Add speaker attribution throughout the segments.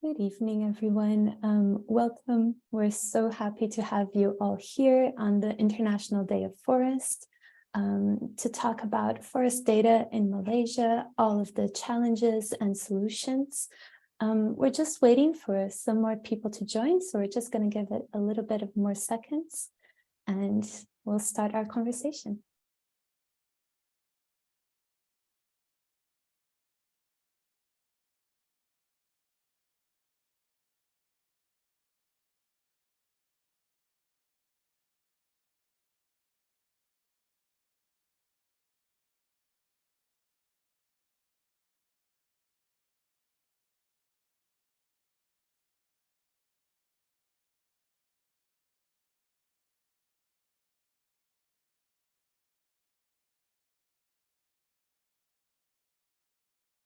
Speaker 1: Good evening, everyone. Welcome. We're so happy to have you all here on the International Day of Forest to talk about forest data in Malaysia, all of the challenges and solutions. We're just waiting for some more people to join, so we're just going to give it a little bit of more seconds and we'll start our conversation.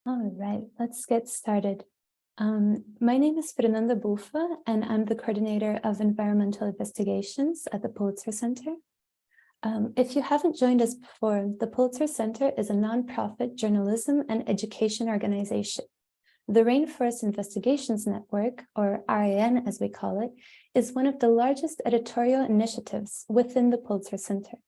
Speaker 1: All right, let's get started. My name is Fernanda Bufa, and I'm the coordinator of environmental investigations at the Pulitzer Center. If you haven't joined us before, the Pulitzer Center is a nonprofit journalism and education organization. The Rainforest Investigations Network, or RAN as we call it, is one of the largest editorial initiatives within the Pulitzer Center.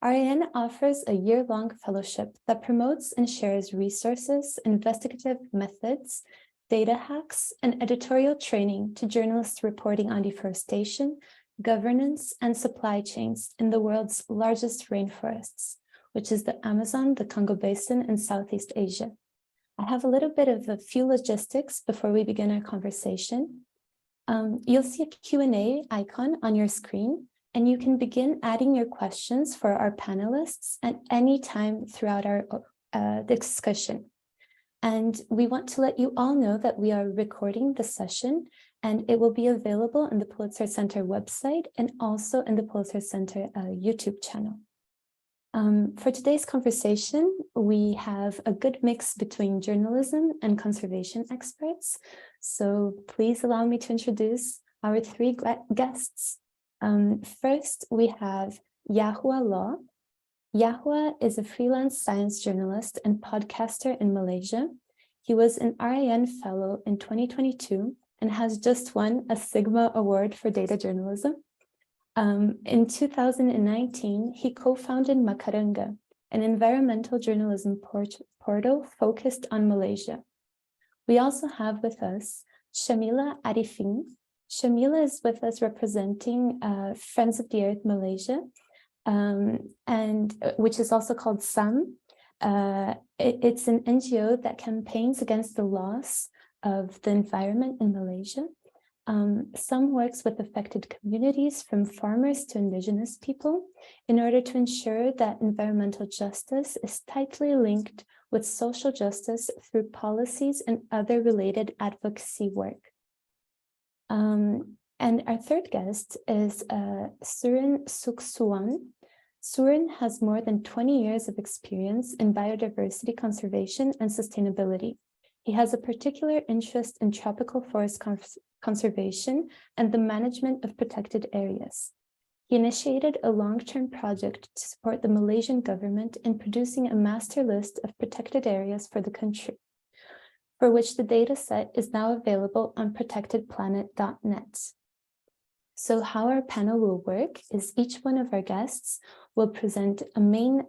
Speaker 1: RAN offers a year-long fellowship that promotes and shares resources, investigative methods, data hacks, and editorial training to journalists reporting on deforestation, governance, and supply chains in the world's largest rainforests, which is the Amazon, the Congo Basin, and Southeast Asia. I have a little bit of a few logistics before we begin our conversation. You'll see a Q&A icon on your screen, and you can begin adding your questions for our panelists at any time throughout our discussion. And we want to let you all know that we are recording the session, and it will be available on the Pulitzer Center website and also in the Pulitzer Center YouTube channel. For today's conversation, we have a good mix between journalism and conservation experts. So please allow me to introduce our three guests. First, we have Yao-Hua Law. Yao-Hua is a freelance science journalist and podcaster in Malaysia. He was an RAN Fellow in 2022 and has just won a Sigma Award for data journalism. In 2019, he co-founded Macaranga, an environmental journalism portal focused on Malaysia. We also have with us Shamila Arifin. Shamila is with us representing Friends of the Earth Malaysia, and which is also called SAM. It's an NGO that campaigns against the loss of the environment in Malaysia. SAM works with affected communities from farmers to indigenous people in order to ensure that environmental justice is tightly linked with social justice through policies and other related advocacy work. And our third guest is Surin Suksuan. Surin has more than 20 years of experience in biodiversity conservation and sustainability. He has a particular interest in tropical forest conservation and the management of protected areas. He initiated a long-term project to support the Malaysian government in producing a master list of protected areas for the country, for which the dataset is now available on protectedplanet.net. So how our panel will work is each one of our guests will present a main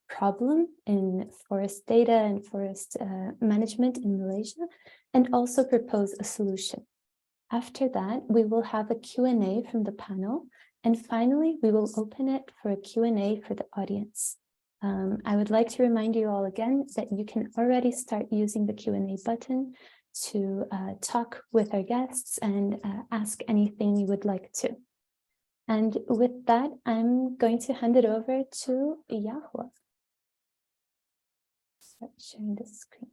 Speaker 1: problem in forest data and forest management in Malaysia, and also propose a solution. After that, we will have a Q&A from the panel, and finally, we will open it for a Q&A for the audience. I would like to remind you all again that you can already start using the Q&A button to talk with our guests and ask anything you would like to. And with that, I'm going to hand it over to Yao-Hua. Start sharing the screen.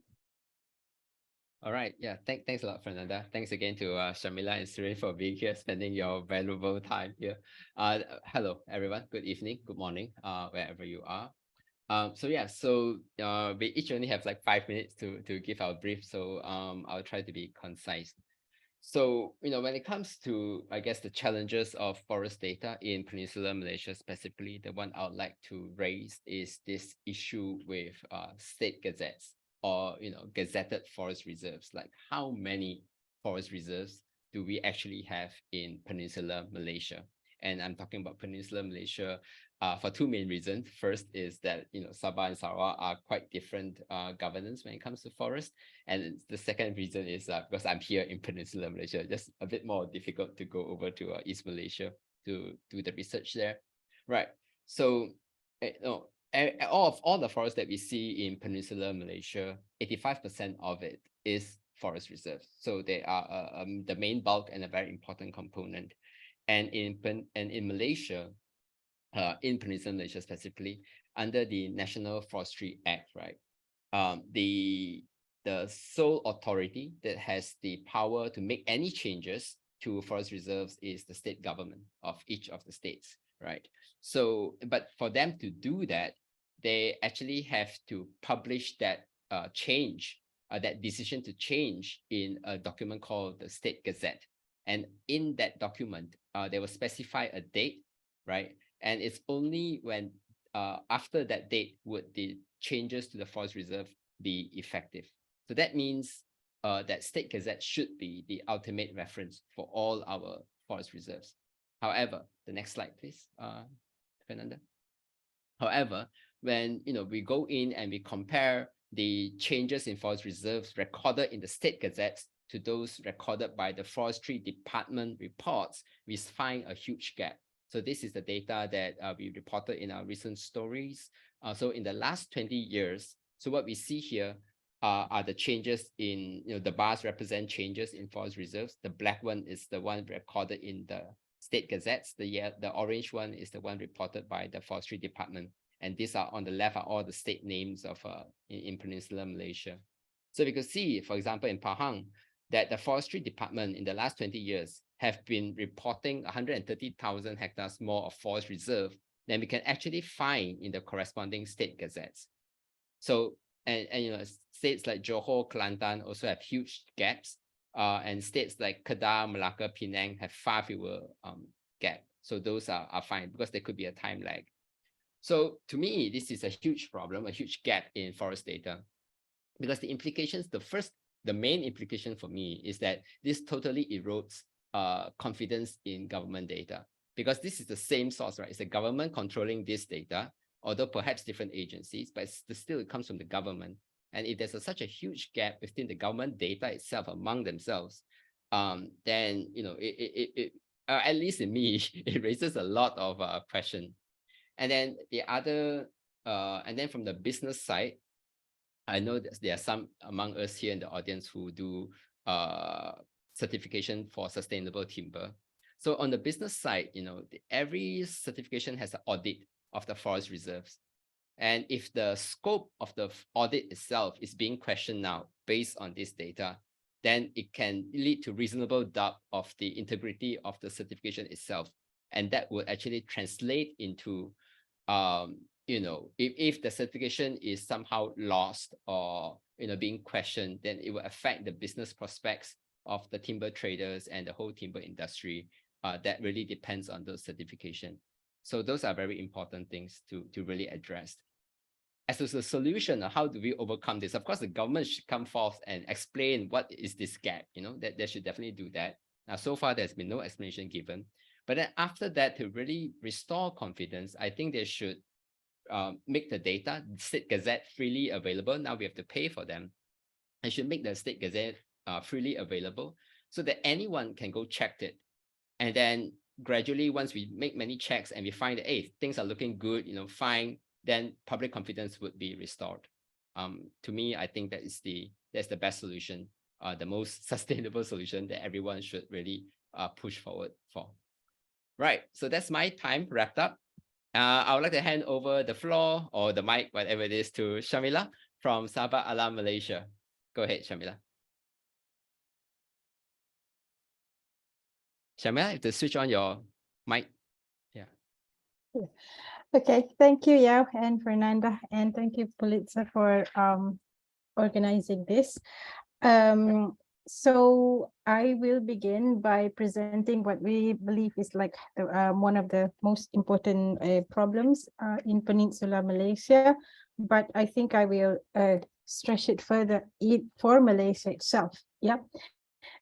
Speaker 2: All right. Yeah. Thanks a lot, Fernanda. Thanks again to Shamila and Surin for being here, spending your valuable time here. Hello, everyone. Good evening, good morning, wherever you are. We each only have like 5 minutes to give our brief. So I'll try to be concise. So, when it comes to, I guess, the challenges of forest data in Peninsular Malaysia specifically, the one I would like to raise is this issue with state gazettes or, gazetted forest reserves. Like how many forest reserves do we actually have in Peninsular Malaysia? And I'm talking about Peninsular Malaysia for two main reasons. First is that, Sabah and Sarawak are quite different governance when it comes to forest. And the second reason is because I'm here in Peninsular Malaysia, just a bit more difficult to go over to East Malaysia to do the research there. Right. So, all the forests that we see in Peninsular Malaysia, 85% of it is forest reserves. So they are the main bulk and a very important component. And in Malaysia, in Peninsular Malaysia specifically, under the National Forestry Act, right? The sole authority that has the power to make any changes to forest reserves is the state government of each of the states, right? So, but for them to do that, they actually have to publish that change, that decision to change in a document called the State Gazette. And in that document, they will specify a date, right? And it's only when after that date would the changes to the forest reserve be effective. So that means that State Gazette should be the ultimate reference for all our forest reserves. However, the next slide, please, Fernanda. However, when we go in and we compare the changes in forest reserves recorded in the State Gazettes to those recorded by the Forestry Department reports, we find a huge gap. So this is the data that we reported in our recent stories. So in the last 20 years, so what we see here are the changes in, the bars represent changes in forest reserves. The black one is the one recorded in the State Gazettes. The orange one is the one reported by the Forestry Department. And these are on the left are all the state names of in Peninsular Malaysia. So we could see, for example, in Pahang, that the Forestry Department in the last 20 years have been reporting 130,000 hectares more of forest reserve than we can actually find in the corresponding state gazettes. So, and states like Johor, Kelantan also have huge gaps, and states like Kedah, Malacca, Penang have far fewer gap. So those are fine because there could be a time lag. So to me, this is a huge problem, a huge gap in forest data, because the implications, the main implication for me is that this totally erodes confidence in government data, because this is the same source, right? It's the government controlling this data, although perhaps different agencies, but still it comes from the government. And if there's such a huge gap within the government data itself among themselves, then, at least in me, it raises a lot of question. And then and then from the business side, I know that there are some among us here in the audience who do certification for sustainable timber. So on the business side, every certification has an audit of the forest reserves. And if the scope of the audit itself is being questioned now based on this data, then it can lead to reasonable doubt of the integrity of the certification itself. And that would actually translate into, if the certification is somehow lost or, being questioned, then it will affect the business prospects of the timber traders and the whole timber industry that really depends on those certification. So those are very important things to really address. As to the solution, how do we overcome this? Of course, the government should come forth and explain what is this gap, that they should definitely do that. Now, so far, there's been no explanation given. But then after that, to really restore confidence, I think they should make the data, State Gazette, freely available. Now we have to pay for them. They should make the State Gazette freely available so that anyone can go check it. And then gradually, once we make many checks and we find that, hey, things are looking good, fine, then public confidence would be restored. To me, I think that's the best solution, the most sustainable solution that everyone should really push forward for. Right, so that's my time wrapped up. I would like to hand over the floor or the mic, whatever it is, to Shamila from Sabah Alam, Malaysia. Go ahead, Shamila. Shamila, you have to switch on your mic. Yeah.
Speaker 3: Okay, thank you, Yao and Fernanda, and thank you, Pulitzer, for organizing this. So I will begin by presenting what we believe is like one of the most important problems in Peninsular Malaysia, but I think I will stretch it further for Malaysia itself. Yeah.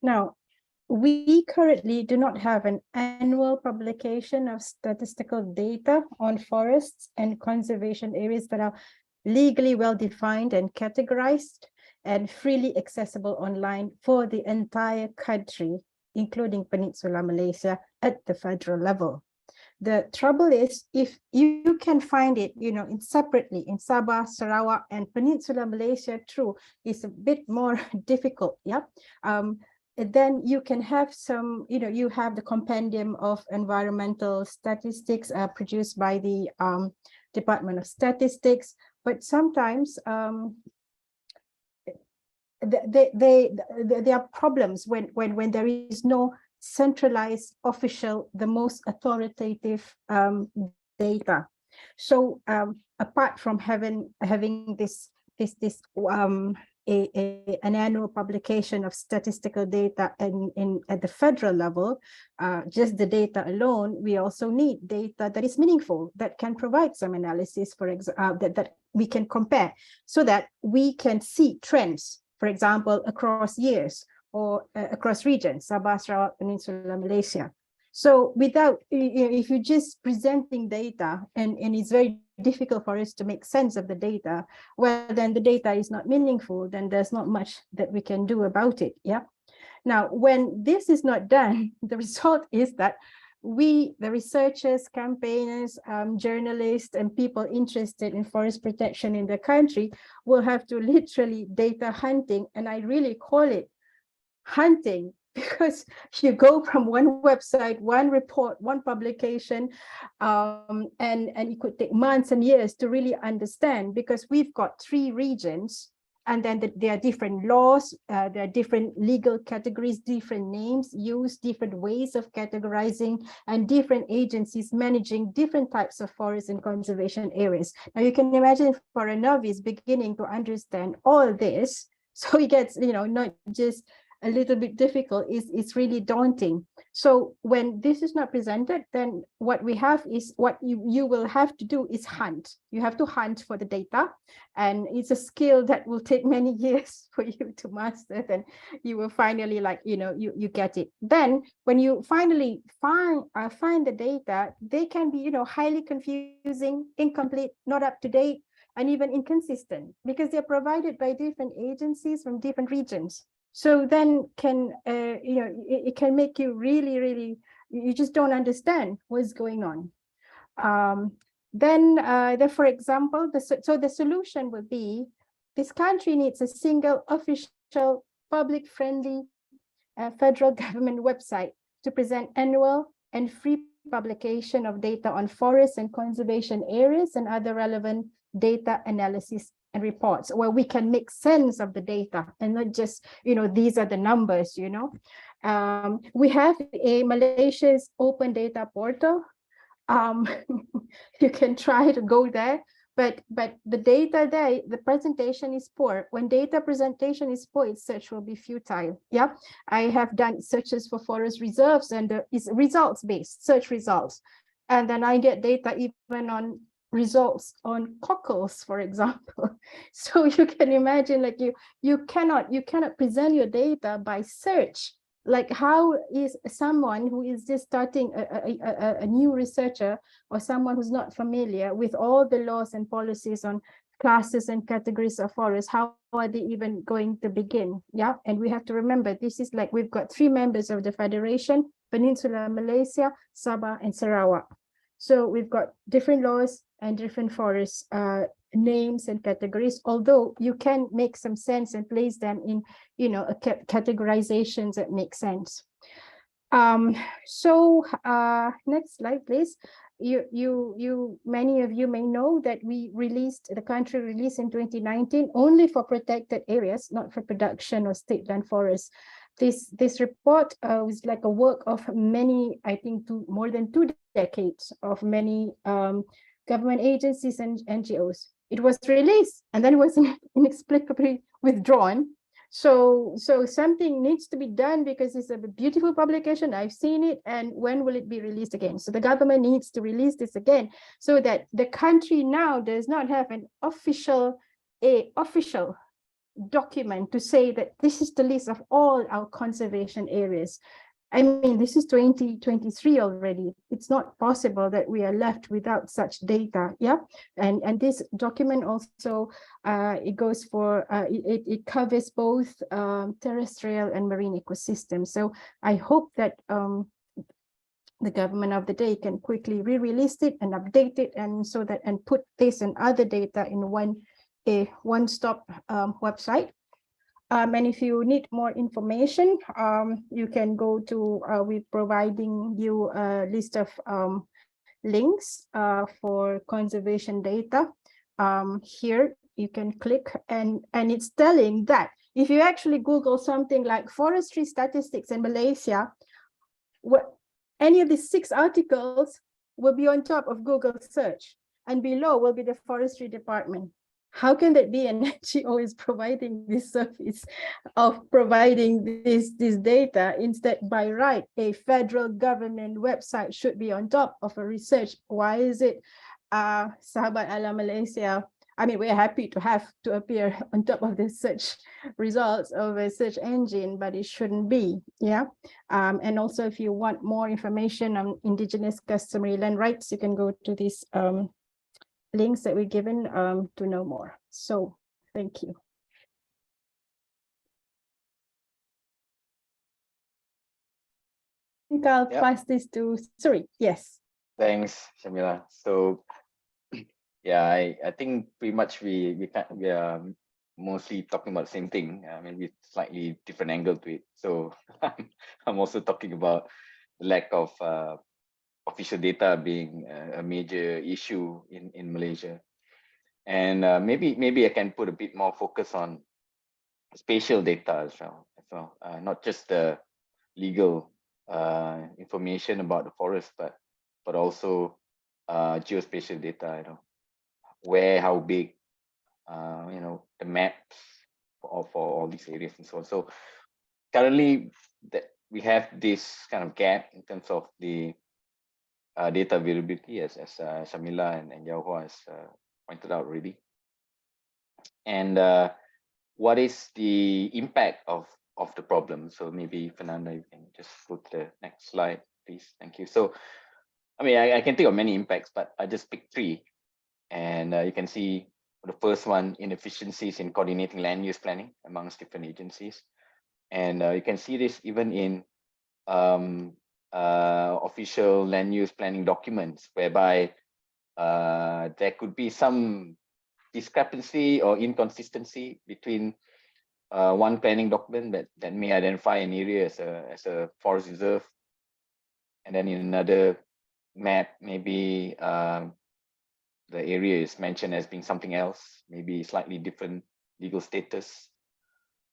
Speaker 3: Now, we currently do not have an annual publication of statistical data on forests and conservation areas that are legally well defined and categorized and freely accessible online for the entire country, including Peninsular Malaysia at the federal level. The trouble is, if you can find it, in separately in Sabah, Sarawak, and Peninsular Malaysia, true, is a bit more difficult. Yeah. Then you can have some, you have the compendium of environmental statistics produced by the Department of Statistics, but sometimes there are problems when there is no centralized, official, the most authoritative data. So apart from having this an annual publication of statistical data at the federal level, just the data alone, we also need data that is meaningful, that can provide some analysis, for example, that we can compare, so that we can see trends, for example, across years or across regions, Sabah, Sarawak, Peninsular Malaysia. So without, if you're just presenting data and it's very difficult for us to make sense of the data, well, then the data is not meaningful, then there's not much that we can do about it. Yeah. Now, when this is not done, the result is that we, the researchers, campaigners, journalists, and people interested in forest protection in the country will have to literally data hunting, and I really call it hunting, because you go from one website, one report, one publication, and it could take months and years to really understand, because we've got 3 regions, and then there are different laws, there are different legal categories, different names used, different ways of categorizing, and different agencies managing different types of forests and conservation areas. Now you can imagine, for a novice beginning to understand all this, so it gets, not just a little bit difficult, it's really daunting. So when this is not presented, then what we have is, what you will have to do is hunt. You have to hunt for the data, and it's a skill that will take many years for you to master. Then you will finally, you get it. Then when you finally find the data, they can be, highly confusing, incomplete, not up to date, and even inconsistent, because they're provided by different agencies from different regions. So then it can make you really, you just don't understand what's going on. Then, for example, the solution would be, this country needs a single official, public-friendly federal government website to present annual and free publication of data on forests and conservation areas and other relevant data analysis and reports, where we can make sense of the data and not just, these are the numbers. We have Malaysia's open data portal. You can try to go there, but the data there, the presentation is poor. When data presentation is poor, search will be futile. Yeah, I have done searches for forest reserves, and it's results based search results, and then I get data even on results on cockles, for example. So you can imagine, you cannot present your data by search. Like, how is someone who is just starting a new researcher, or someone who's not familiar with all the laws and policies on classes and categories of forests, how are they even going to begin? Yeah, and we have to remember, this is we've got 3 members of the Federation: Peninsular Malaysia, Sabah, and Sarawak. So we've got different laws and different forest names and categories, although you can make some sense and place them in, categorizations that make sense. So next slide, please. Many of you may know that the country released in 2019 only for protected areas, not for production or state land forests. This report was like a work of many, I think, more than 2 decades of many government agencies and NGOs. It was released and then it was inexplicably withdrawn. So something needs to be done, because it's a beautiful publication. I've seen it, and when will it be released again? So the government needs to release this again, so that the country now does not have an official document to say that this is the list of all our conservation areas. I mean, this is 2023 already. It's not possible that we are left without such data. Yeah, and this document also it goes for it covers both terrestrial and marine ecosystems. So I hope that the government of the day can quickly re-release it and update it, and so that and put this and other data in a one-stop website. And if you need more information, you can go to, we're providing you a list of links for conservation data. Here you can click, and it's telling that if you actually Google something like forestry statistics in Malaysia, what any of these 6 articles will be on top of Google search, and below will be the forestry department. How can that be? An NGO is providing this service of providing this data. Instead, by right, a federal government website should be on top of a research. Why is it Sahabat Alam Malaysia? I mean, we're happy to have to appear on top of the search results of a search engine, but it shouldn't be. Yeah. And also, if you want more information on indigenous customary land rights, you can go to these links that we're given to know more. So thank you. I think I'll pass this to, sorry, yes.
Speaker 4: Thanks, Shamila. So yeah, I think pretty much we are mostly talking about the same thing, maybe slightly different angle to it. So I'm also talking about the lack of official data being a major issue in Malaysia. And maybe I can put a bit more focus on spatial data as well, not just the legal information about the forest, but also geospatial data. Where, how big, the maps for all these areas and so on. So currently, we have this kind of gap in terms of the data availability, as Shamila and Yao-Hua has pointed out already. And what is the impact of the problem? So maybe Fernanda, you can just go to the next slide, please. Thank you. So, I mean, I can think of many impacts, but I just picked 3. And you can see the first one, inefficiencies in coordinating land use planning amongst different agencies. And you can see this even in official land use planning documents, whereby there could be some discrepancy or inconsistency between one planning document that may identify an area as a forest reserve, and then in another map, maybe the area is mentioned as being something else, maybe slightly different legal status,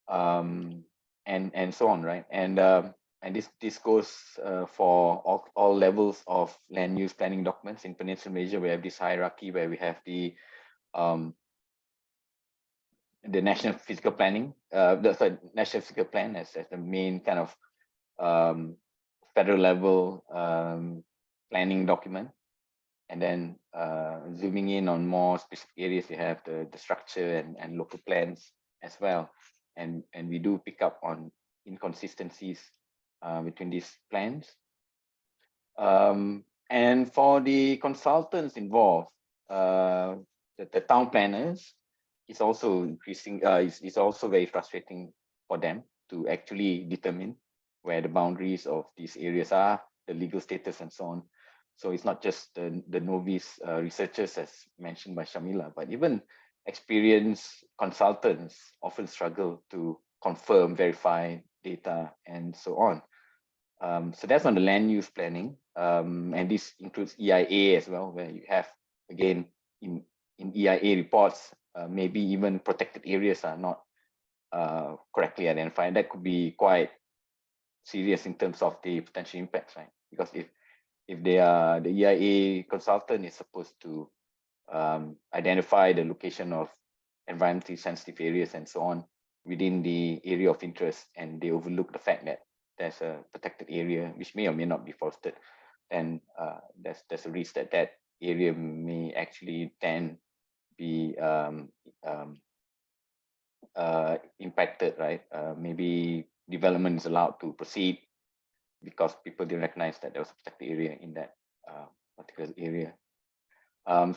Speaker 4: and so on, right? And this goes for all levels of land use planning documents. In Peninsular Malaysia, we have this hierarchy where we have the national physical planning, the national physical plan as the main kind of federal level planning document. And then zooming in on more specific areas, you have the structure and local plans as well. And we do pick up on inconsistencies between these plans. And for the consultants involved, the town planners, it's also increasing, it's also very frustrating for them to actually determine where the boundaries of these areas are, the legal status and so on. So it's not just the novice researchers, as mentioned by Shamila, but even experienced consultants often struggle to confirm, verify data, and so on. So that's on the land use planning. And this includes EIA as well, where you have, again, in EIA reports, maybe even protected areas are not correctly identified. That could be quite serious in terms of the potential impacts, right? Because if they are, the EIA consultant is supposed to identify the location of environmentally sensitive areas and so on within the area of interest, and they overlook the fact that there's a protected area which may or may not be forested, then there's a risk that that area may actually then be impacted, right? Maybe development is allowed to proceed because people didn't recognize that there was a protected area in that particular area.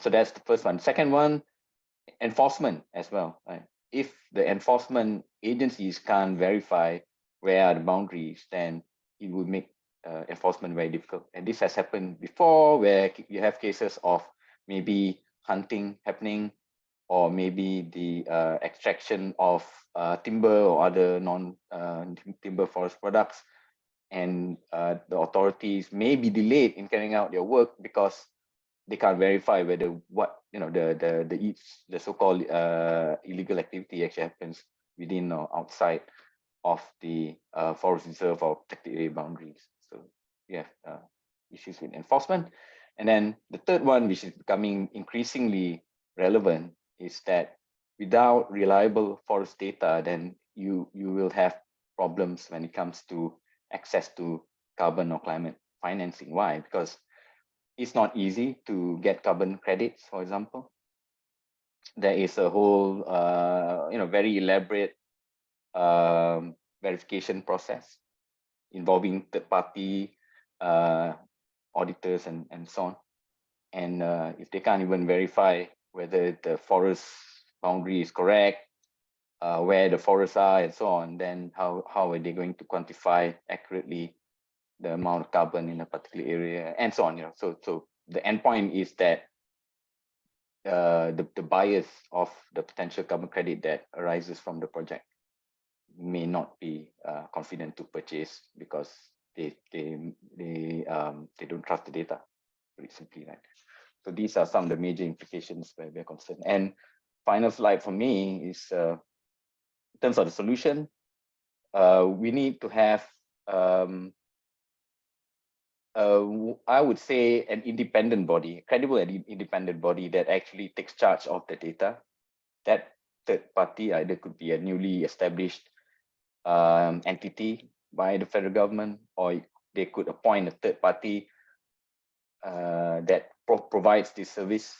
Speaker 4: So that's the first one. Second one, enforcement as well, right? If the enforcement agencies can't verify where are the boundaries, then it would make enforcement very difficult. And this has happened before, where you have cases of maybe hunting happening, or maybe the extraction of timber or other non-timber forest products, and the authorities may be delayed in carrying out their work because they can't verify whether the so-called illegal activity actually happens within or outside of the forest reserve or protected area boundaries. So we have issues with enforcement. And then the third one, which is becoming increasingly relevant, is that without reliable forest data, then you will have problems when it comes to access to carbon or climate financing. Why? Because it's not easy to get carbon credits, for example. There is a whole, very elaborate verification process involving third-party auditors and so on. And if they can't even verify whether the forest boundary is correct, where the forests are and so on, then how are they going to quantify accurately the amount of carbon in a particular area and so on? So the endpoint is that the buyers of the potential carbon credit that arises from the project may not be confident to purchase because they don't trust the data, pretty simply, right? So these are some of the major implications where we're concerned. And final slide for me is in terms of the solution, we need to have I would say an independent body, credible and independent body that actually takes charge of the data. That third party either could be a newly established entity by the federal government, or they could appoint a third party that provides this service,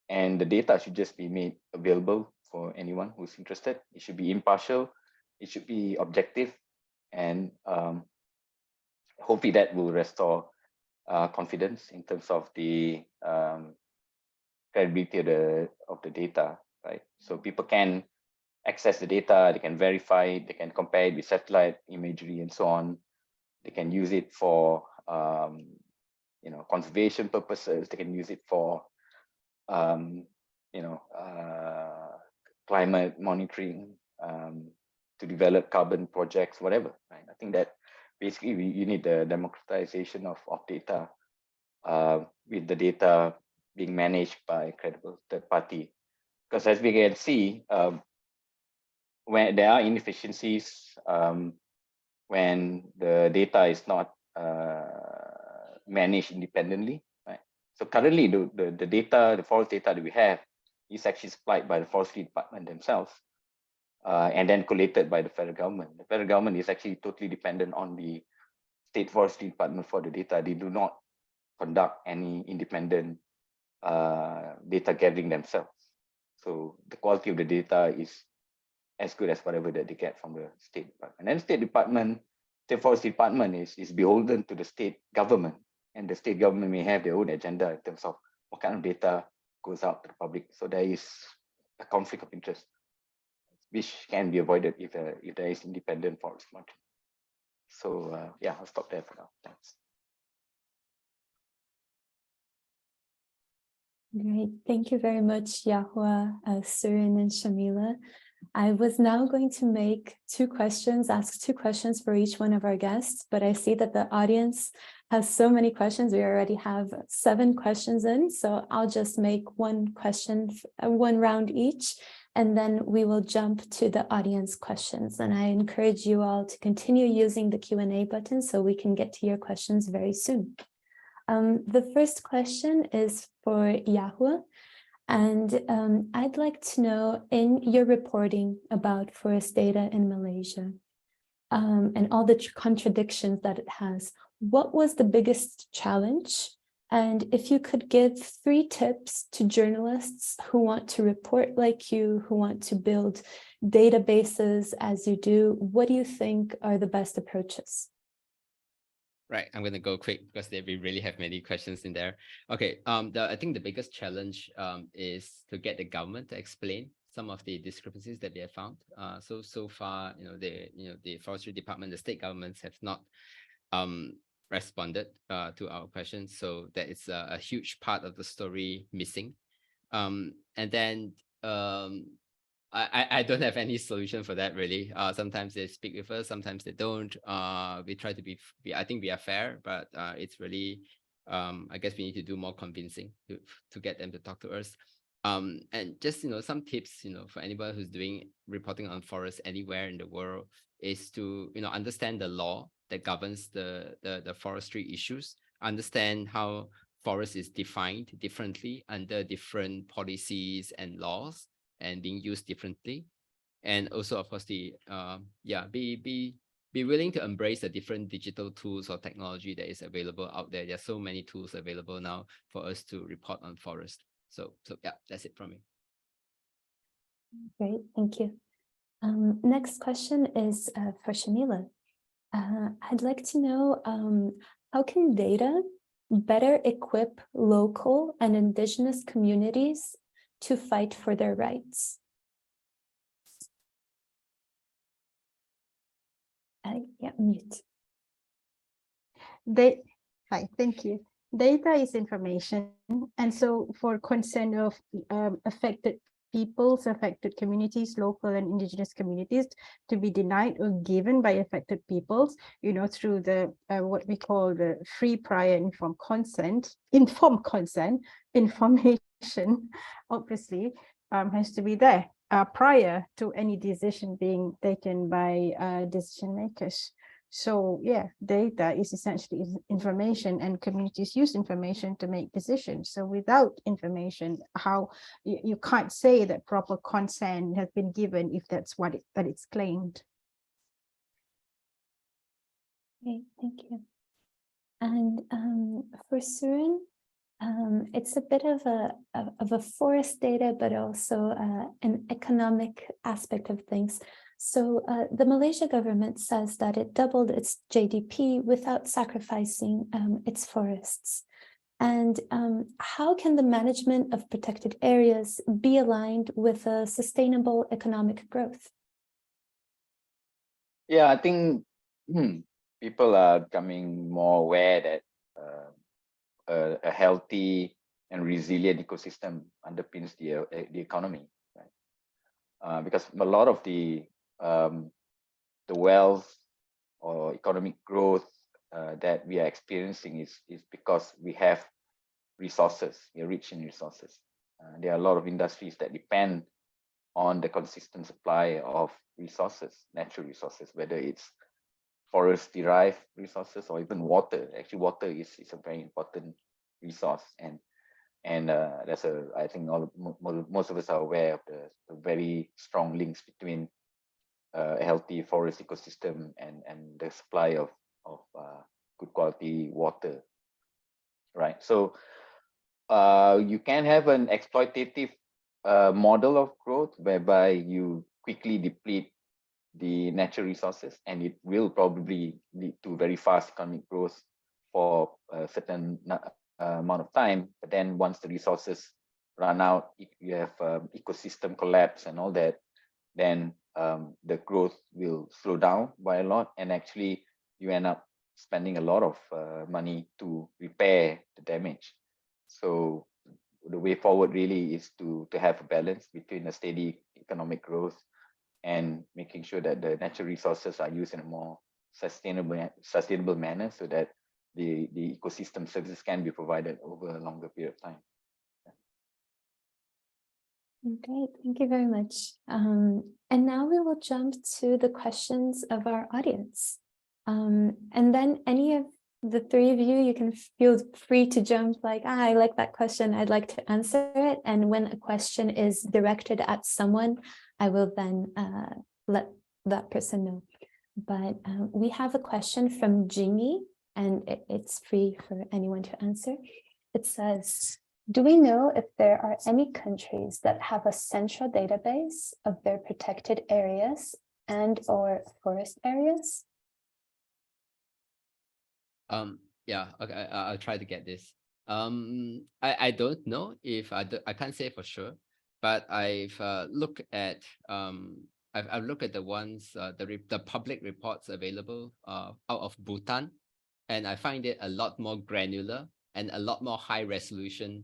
Speaker 4: and the data should just be made available for anyone who's interested. It should be impartial, it should be objective, and hopefully that will restore confidence in terms of the credibility of the data, right? So people can access the data, they can verify it, they can compare it with satellite imagery and so on. They can use it for conservation purposes. They can use it for climate monitoring, to develop carbon projects, whatever. Right? I think that basically you need the democratization of data, with the data being managed by a credible third party. Because as we can see, when there are inefficiencies, when the data is not managed independently, right? So currently the data, the forest data that we have is actually supplied by the forestry department themselves, and then collated by the federal government. The federal government is actually totally dependent on the state forestry department for the data. They do not conduct any independent data gathering themselves. So the quality of the data is as good as whatever that they get from the state department. And then state forestry department is beholden to the state government, and the state government may have their own agenda in terms of what kind of data goes out to the public. So there is a conflict of interest, which can be avoided if there is independent forest monitoring. So yeah, I'll stop there for now. Thanks.
Speaker 1: Great. Thank you very much, Yao-Hua, Surin, and Shamila. I was now going to ask two questions for each one of our guests, but I see that the audience has so many questions. We already have 7 questions in, so I'll just make one question, one round each, and then we will jump to the audience questions. And I encourage you all to continue using the Q&A button so we can get to your questions very soon. The first question is for Yao-Hua. And I'd like to know, in your reporting about forest data in Malaysia and all the contradictions that it has, what was the biggest challenge And if you could give 3 tips to journalists who want to report like you, who want to build databases as you do, what do you think are the best approaches?
Speaker 2: Right, I'm gonna go quick because we really have many questions in there. Okay, I think the biggest challenge is to get the government to explain some of the discrepancies that they have found. So far, the forestry department, the state governments have not responded to our questions, so that is a huge part of the story missing. And then I don't have any solution for that really. Sometimes they speak with us, sometimes they don't. We try to be I think we are fair, but it's really I guess we need to do more convincing to get them to talk to us. And just some tips for anybody who's doing reporting on forests anywhere in the world is to understand the law that governs the forestry issues, understand how forest is defined differently under different policies and laws and being used differently. And also, of course, be willing to embrace the different digital tools or technology that is available out there. There are so many tools available now for us to report on forest. So yeah, that's it from me.
Speaker 1: Great, thank you. Next question is for Shamila. I'd like to know how can data better equip local and indigenous communities to fight for their rights? Yeah, mute.
Speaker 3: Hi, thank you. Data is information, and so for consent of affected peoples, affected communities, local and indigenous communities, to be denied or given by affected peoples, through the what we call the free, prior, informed consent, information, obviously has to be there prior to any decision being taken by decision makers. So yeah, data is essentially information, and communities use information to make decisions. So without information, how you can't say that proper consent has been given if that's what it's claimed.
Speaker 1: Okay, thank you. And for Surin, it's a bit of a forest data, but also an economic aspect of things. So the Malaysia government says that it doubled its GDP without sacrificing its forests. And how can the management of protected areas be aligned with a sustainable economic growth?
Speaker 4: Yeah, I think people are becoming more aware that a healthy and resilient ecosystem underpins the economy, right? Because a lot of the wealth or economic growth that we are experiencing is because we have resources. We are rich in resources. There are a lot of industries that depend on the consistent supply of resources, natural resources, whether it's forest-derived resources or even water. Actually, water is a very important resource, and I think most of us are aware of the very strong links between a healthy forest ecosystem and the supply of good quality water, right? So you can have an exploitative model of growth whereby you quickly deplete the natural resources, and it will probably lead to very fast economic growth for a certain amount of time. But then once the resources run out, if you have ecosystem collapse and all that, then the growth will slow down by a lot, and actually you end up spending a lot of money to repair the damage. So the way forward really is to have a balance between a steady economic growth and making sure that the natural resources are used in a more sustainable manner, so that the ecosystem services can be provided over a longer period of time.
Speaker 1: Great, thank you very much. And now we will jump to the questions of our audience. And then any of the 3 of you can feel free to jump like, I like that question, I'd like to answer it. And when a question is directed at someone, I will then let that person know. But we have a question from Jingy, and it's free for anyone to answer. It says, do we know if there are any countries that have a central database of their protected areas and or forest areas?
Speaker 2: Yeah, okay, I'll try to get this. I don't know if I can't say for sure, but I've looked at I've looked at the ones the public reports available out of Bhutan, and I find it a lot more granular and a lot more high resolution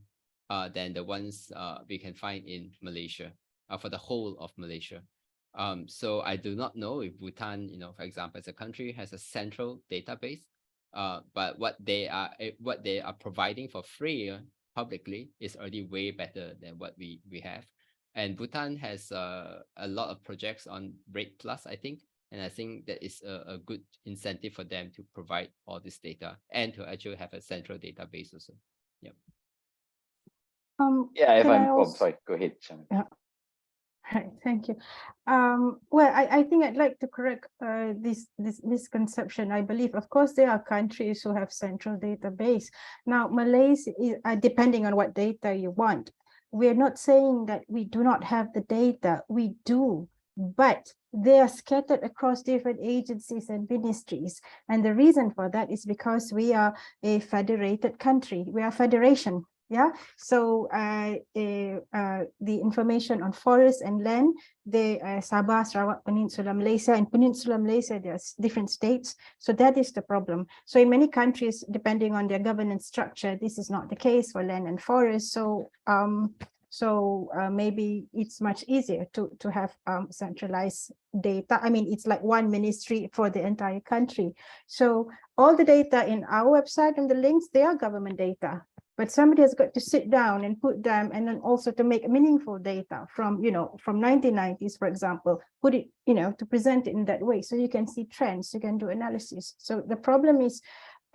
Speaker 2: than the ones we can find in Malaysia for the whole of Malaysia. So I do not know if Bhutan, for example, as a country, has a central database. But what they are providing for free publicly is already way better than what we have. And Bhutan has a lot of projects on REDD+, I think, and I think that is a good incentive for them to provide all this data and to actually have a central database also. Yep.
Speaker 4: Yeah, if
Speaker 3: can I
Speaker 4: I'm
Speaker 3: also-
Speaker 4: sorry, go ahead, Shamila.
Speaker 3: Yeah. Right, thank you. Well, I think I'd like to correct this misconception. I believe, of course, there are countries who have central database. Now, Malaysia, depending on what data you want, we're not saying that we do not have the data. We do, but they are scattered across different agencies and ministries. And the reason for that is because we are a federated country. We are a federation. Yeah, so the information on forest and land, the Sabah, Sarawak, Peninsular Malaysia, and Peninsular Malaysia, there's different states. So that is the problem. So in many countries, depending on their governance structure, this is not the case for land and forest. So maybe it's much easier to have centralized data. I mean, it's like one ministry for the entire country. So all the data in our website and the links, they are government data. But somebody has got to sit down and put them, and then also to make meaningful data from, from 1990s, for example, put it, to present it in that way. So you can see trends, you can do analysis. So the problem is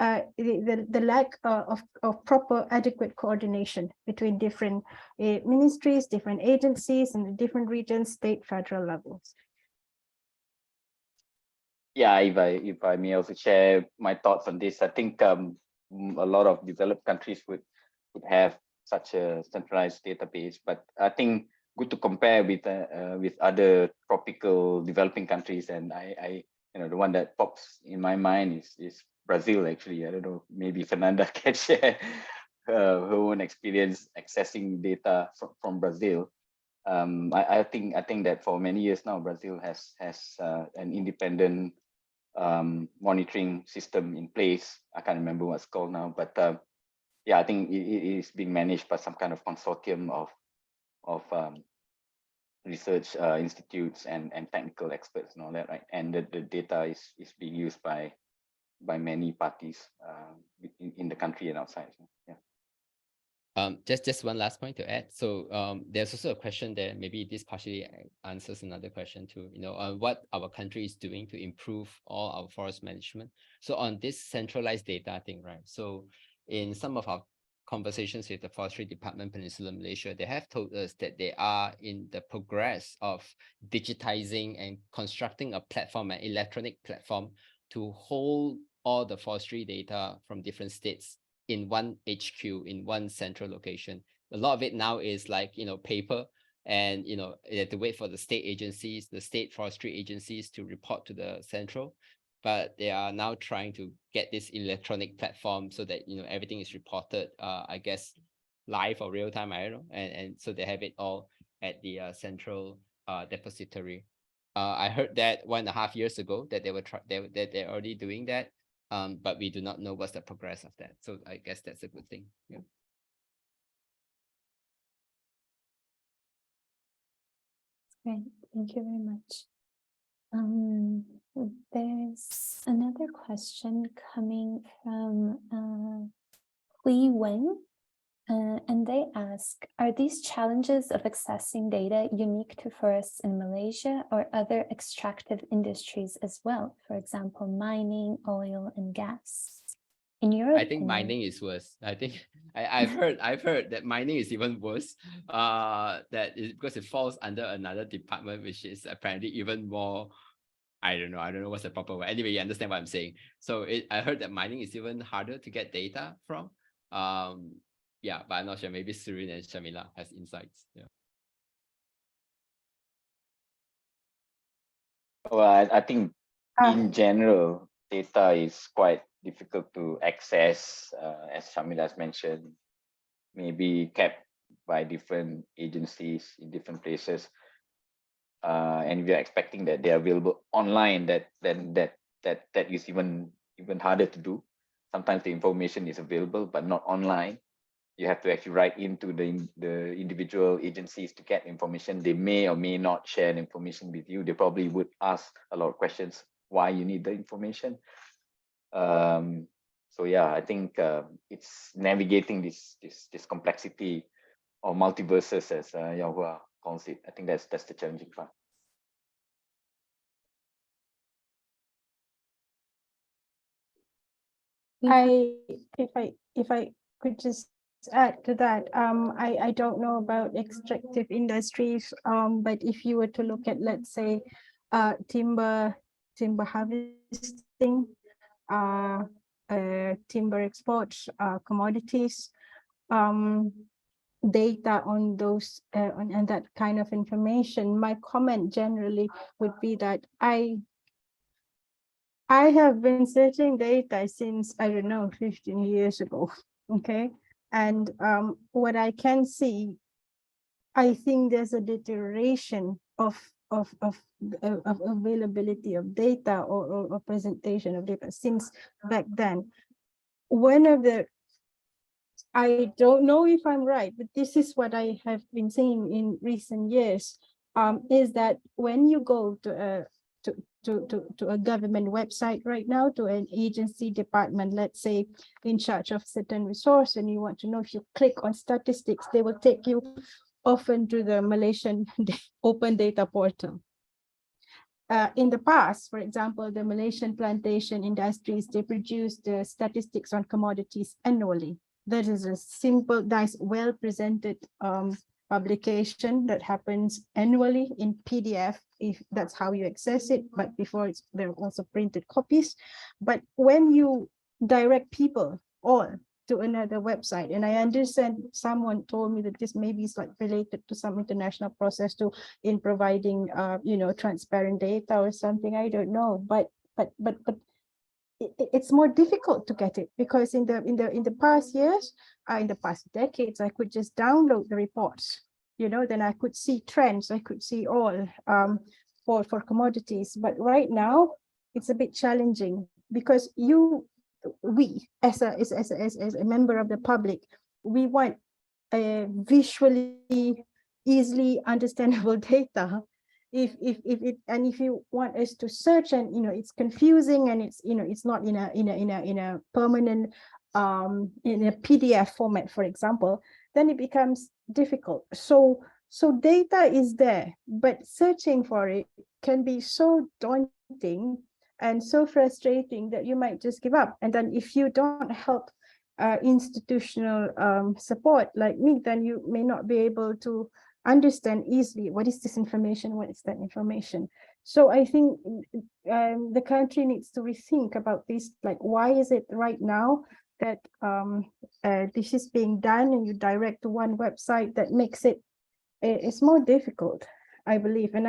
Speaker 3: the lack of proper adequate coordination between different ministries, different agencies, and the different regions, state, federal levels.
Speaker 4: Yeah, if I may also share my thoughts on this, I think a lot of developed countries would have such a centralized database, but I think good to compare with other tropical developing countries. And I the one that pops in my mind is Brazil. Actually, I don't know, maybe Fernanda can share her own experience accessing data from Brazil. I think that for many years now, Brazil has an independent monitoring system in place. I can't remember what's called now, but yeah, I think it is being managed by some kind of consortium of research institutes and technical experts and all that, right? And the data is being used by many parties in the country and outside. So, yeah.
Speaker 2: Just one last point to add. So there's also a question there. Maybe this partially answers another question too. On what our country is doing to improve all our forest management. So on this centralized data thing, right? So in some of our conversations with the Forestry Department, Peninsular Malaysia, they have told us that they are in the progress of digitizing and constructing a platform, an electronic platform, to hold all the forestry data from different states in one HQ, in one central location. A lot of it now is like, paper, and, you have to wait for the state agencies, the state forestry agencies to report to the central. But they are now trying to get this electronic platform so that, everything is reported, I guess, live or real time, I don't know. And so they have it all at the central depository. I heard that 1.5 years ago that they're already doing that. But we do not know what's the progress of that. So I guess that's a good thing. Yeah.
Speaker 1: Great, thank you very much. There's another question coming from Hui Wen, and they ask, are these challenges of accessing data unique to forests in Malaysia or other extractive industries as well? For example, mining, oil, and gas. In your
Speaker 2: I think
Speaker 1: opinion,
Speaker 2: mining is worse. I think I've heard that mining is even worse. Because it falls under another department, which is apparently even more. I don't know what's the proper word. Anyway, you understand what I'm saying. So I heard that mining is even harder to get data from. yeah, but I'm not sure. Maybe Surin and Shamila has insights. Yeah.
Speaker 4: Well, I think in general, data is quite difficult to access, as Shamila has mentioned, maybe kept by different agencies in different places. And we are expecting that they are available online, that is even harder to do. Sometimes the information is available but not online. You have to actually write into the individual agencies to get information. They may or may not share the information with you. They probably would ask a lot of questions why you need the information. So yeah, I think it's navigating this complexity or multiverses, as Yao-Hua calls it. I think that's the challenging part.
Speaker 3: If I could just add to that, I don't know about extractive industries, but if you were to look at, let's say, timber harvesting, timber exports, commodities, data on those and that kind of information, my comment generally would be that I have been searching data since, I don't know, 15 years ago. Okay. And what I can see, I think there's a deterioration of availability of data or presentation of data since back then. One of the, I don't know if I'm right, but this is what I have been saying in recent years, is that when you go to a government website right now, to an agency department, let's say in charge of certain resource, and you want to know, if you click on statistics, they will take you often to the Malaysian open data portal. In the past, for example, the Malaysian plantation industries, they produce the statistics on commodities annually. That is a simple, nice, well-presented publication that happens annually in PDF, if that's how you access it. But before, there are also printed copies. But when you direct people all to another website, and I understand someone told me that this maybe is like related to some international process to in providing transparent data or something, I don't know, but it's more difficult to get it, because in the past years, in the past decades, I could just download the reports, then I could see trends, I could see all for commodities. But right now it's a bit challenging, because we as a member of the public, we want a visually easily understandable data. If you want us to search, and it's confusing, and it's not in a permanent in a PDF format, for example, then it becomes difficult. So data is there, but searching for it can be so daunting and so frustrating that you might just give up. And then if you don't help institutional support like me, then you may not be able to understand easily what is this information, what is that information. So I think the country needs to rethink about this, like, why is it right now that this is being done and you direct to one website that makes it's more difficult, I believe. And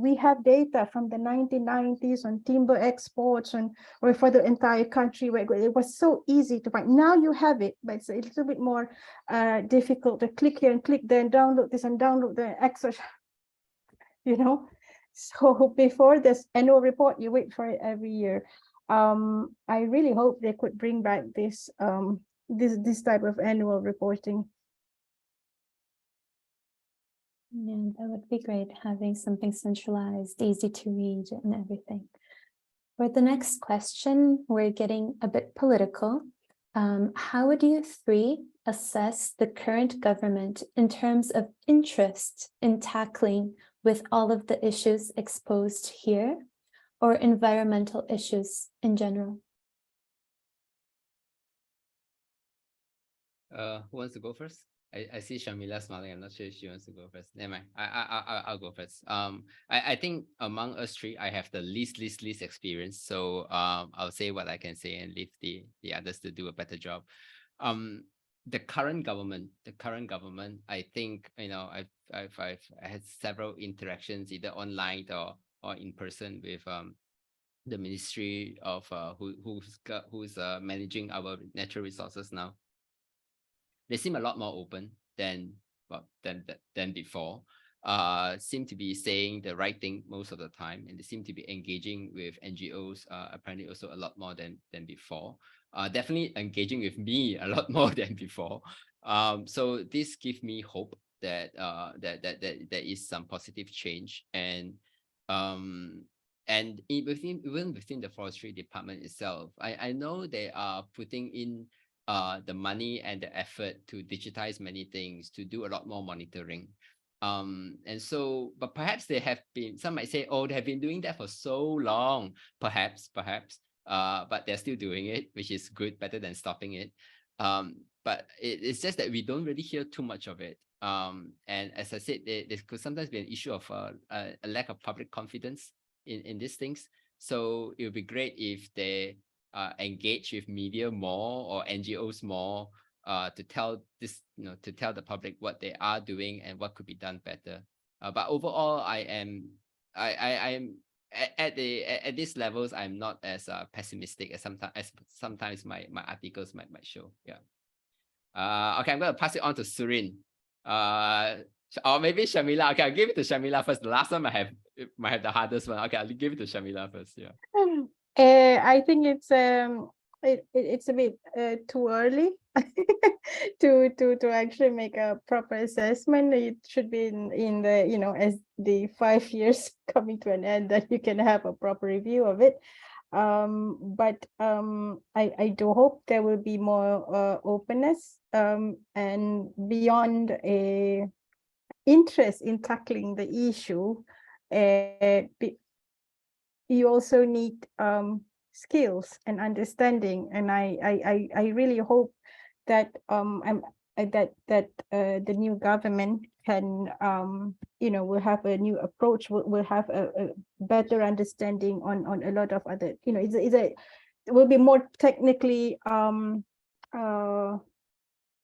Speaker 3: we have data from the 1990s on timber exports or for the entire country, where it was so easy to find. Now you have it, but it's a little bit more difficult to click here and click there and download this and download the extra, So before this annual report, you wait for it every year. I really hope they could bring back this type of annual reporting.
Speaker 1: Yeah, that would be great, having something centralized, easy to read and everything. For the next question, we're getting a bit political. How would you three assess the current government in terms of interest in tackling with all of the issues exposed here, or environmental issues in general?
Speaker 2: Who wants to go first? I see Shamila smiling. I'm not sure if she wants to go first. Never mind. I'll go first. I think among us three, I have the least experience. So I'll say what I can say and leave the others to do a better job. The current government, I think, I've had several interactions either online or in person with the Ministry of who's managing our natural resources now. They seem a lot more open than before. Seem to be saying the right thing most of the time, and they seem to be engaging with NGOs apparently also a lot more than before. Definitely engaging with me a lot more than before. So this gives me hope that that there is some positive change, and even within the forestry department itself, I know they are putting in the money and the effort to digitize many things, to do a lot more monitoring. And so, but perhaps they have been, some might say, oh, they have been doing that for so long, perhaps, but they're still doing it, which is good, better than stopping it. But it's just that we don't really hear too much of it. And as I said, there could sometimes be an issue of a lack of public confidence in these things. So it would be great if they engage with media more or NGOs more to tell the public what they are doing and what could be done better. But overall, I am at these levels, I'm not as pessimistic as sometimes my articles might show. Yeah. Okay, I'm going to pass it on to Surin. Or maybe Shamila. Okay, I'll give it to Shamila first. The last one might have the hardest one. Okay, I'll give it to Shamila first. Yeah.
Speaker 3: I think it's a bit too early to actually make a proper assessment. It should be in the as the 5 years coming to an end that you can have a proper review of it. But I do hope there will be more openness and beyond a interest in tackling the issue. You also need skills and understanding, and I really hope that the new government can will have a new approach, will have a better understanding on a lot of other, it will be more technically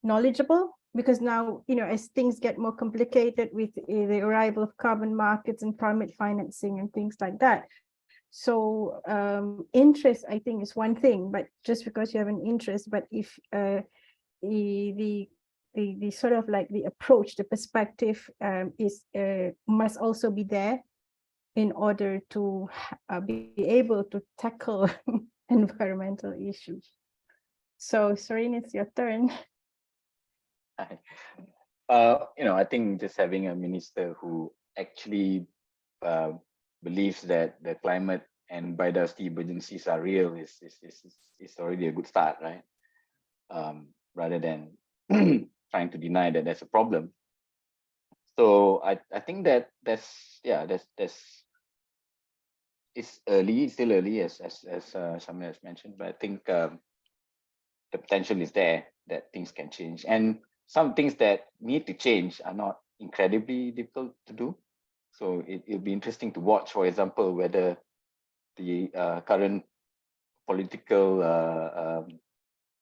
Speaker 3: knowledgeable, because now as things get more complicated with the arrival of carbon markets and climate financing and things like that. So interest, I think, is one thing, but just because you have an interest, but if the sort of like the approach, the perspective must also be there in order to be able to tackle environmental issues. So Sorin, it's your turn.
Speaker 4: I think just having a minister who actually believes that the climate and biodiversity emergencies are real is already a good start, right? Rather than trying to deny that there's a problem. So I think that it's early, it's still early, as Shamil has mentioned, but I think the potential is there that things can change, and some things that need to change are not incredibly difficult to do. So it'll be interesting to watch, for example, whether the current political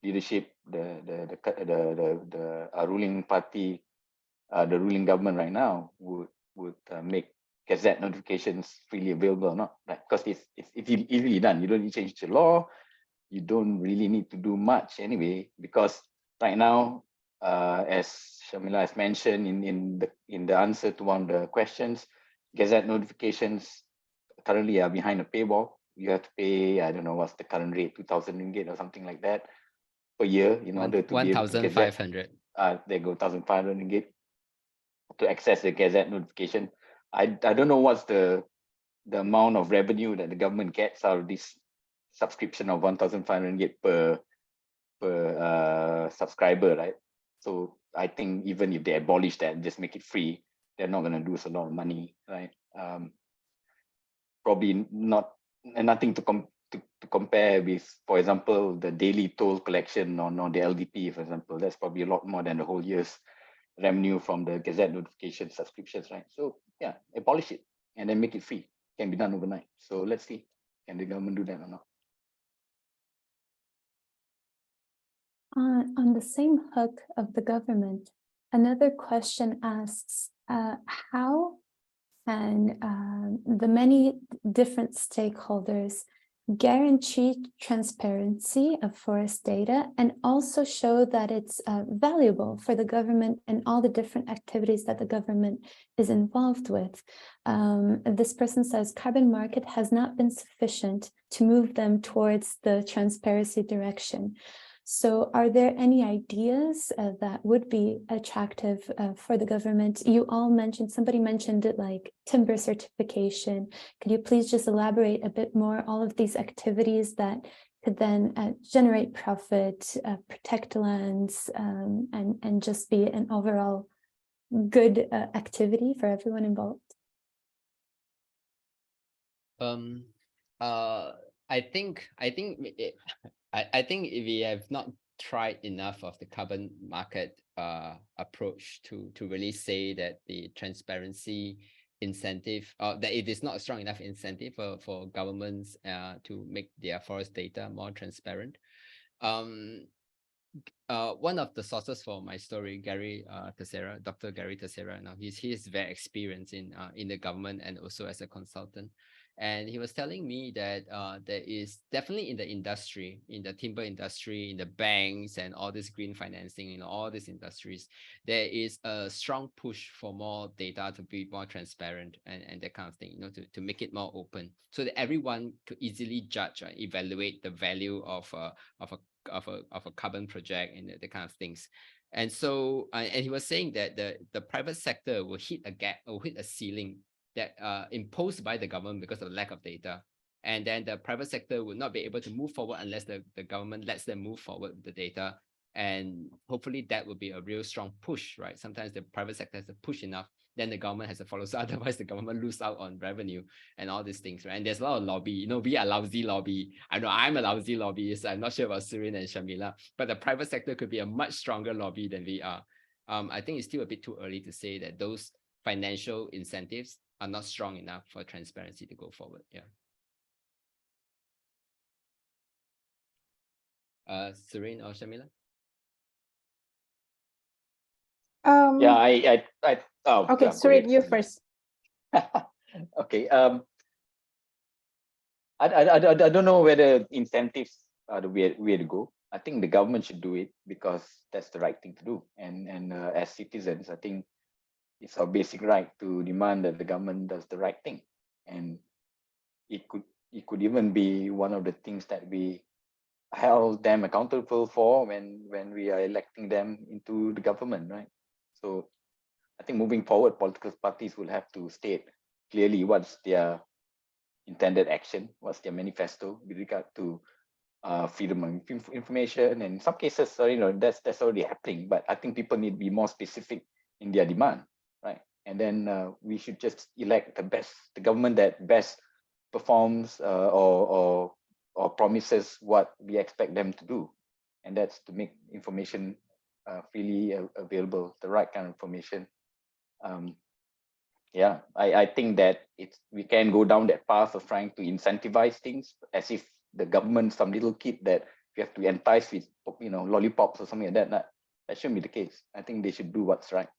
Speaker 4: leadership, the ruling party, the ruling government right now would make gazette notifications freely available or not, right? Because it's easily done. You don't need to change the law. You don't really need to do much anyway, because right now, as Shamila has mentioned in the answer to one of the questions, gazette notifications currently are behind a paywall. You have to pay, I don't know what's the current rate, 2,000 ringgit or something like that per year in order to be able to get
Speaker 2: 1,500.
Speaker 4: There go 1,500 ringgit to access the gazette notification. I don't know what's the amount of revenue that the government gets out of this subscription of 1,500 ringgit per subscriber, right? So I think even if they abolish that and just make it free, they're not going to lose a lot of money, right? Probably nothing to compare with, for example, the daily toll collection on the LDP, for example. That's probably a lot more than the whole year's revenue from the gazette notification subscriptions, right? So yeah, abolish it and then make it free. Can be done overnight. So let's see, can the government do that or not?
Speaker 1: On the same hook of the government, another question asks, how can the many different stakeholders guarantee transparency of forest data and also show that it's valuable for the government and all the different activities that the government is involved with? This person says carbon market has not been sufficient to move them towards the transparency direction. So are there any ideas that would be attractive for the government? You all mentioned, somebody mentioned it, like timber certification. Could you please just elaborate a bit more all of these activities that could then generate profit, protect lands, and just be an overall good activity for everyone involved?
Speaker 2: I think we have not tried enough of the carbon market approach to really say that the transparency incentive, that it is not a strong enough incentive for governments to make their forest data more transparent. One of the sources for my story, Dr. Gary Teixeira, now he is very experienced in the government and also as a consultant. And he was telling me that there is definitely in the industry, in the timber industry, in the banks and all this green financing, in all these industries, there is a strong push for more data to be more transparent and that kind of thing, to make it more open so that everyone could easily judge or evaluate the value of a carbon project and the kind of things. And so, and he was saying that the private sector will hit a gap or hit a ceiling that imposed by the government because of lack of data. And then the private sector will not be able to move forward unless the government lets them move forward with the data. And hopefully that will be a real strong push, right? Sometimes the private sector has to push enough, then the government has to follow. So otherwise the government lose out on revenue and all these things, right? And there's a lot of lobby. We are lousy lobby. I know I'm a lousy lobbyist. I'm not sure about Surin and Shamila, but the private sector could be a much stronger lobby than we are. I think it's still a bit too early to say that those financial incentives are not strong enough for transparency to go forward. Yeah. Surin or Shamila?
Speaker 3: Okay,
Speaker 4: yeah,
Speaker 3: Surin, you first.
Speaker 4: Okay. I don't know whether incentives are the way to go. I think the government should do it because that's the right thing to do. And as citizens, I think it's our basic right to demand that the government does the right thing. And it could even be one of the things that we held them accountable for when we are electing them into the government, right? So I think moving forward, political parties will have to state clearly what's their intended action, what's their manifesto with regard to freedom of information. And in some cases, that's already happening, but I think people need to be more specific in their demand, right? And then we should just elect the government that best performs or promises what we expect them to do, and that's to make information freely available, the right kind of information. Yeah, I think that we can go down that path of trying to incentivize things as if the government, some little kid that you have to entice with, lollipops or something like that. That shouldn't be the case. I think they should do what's right.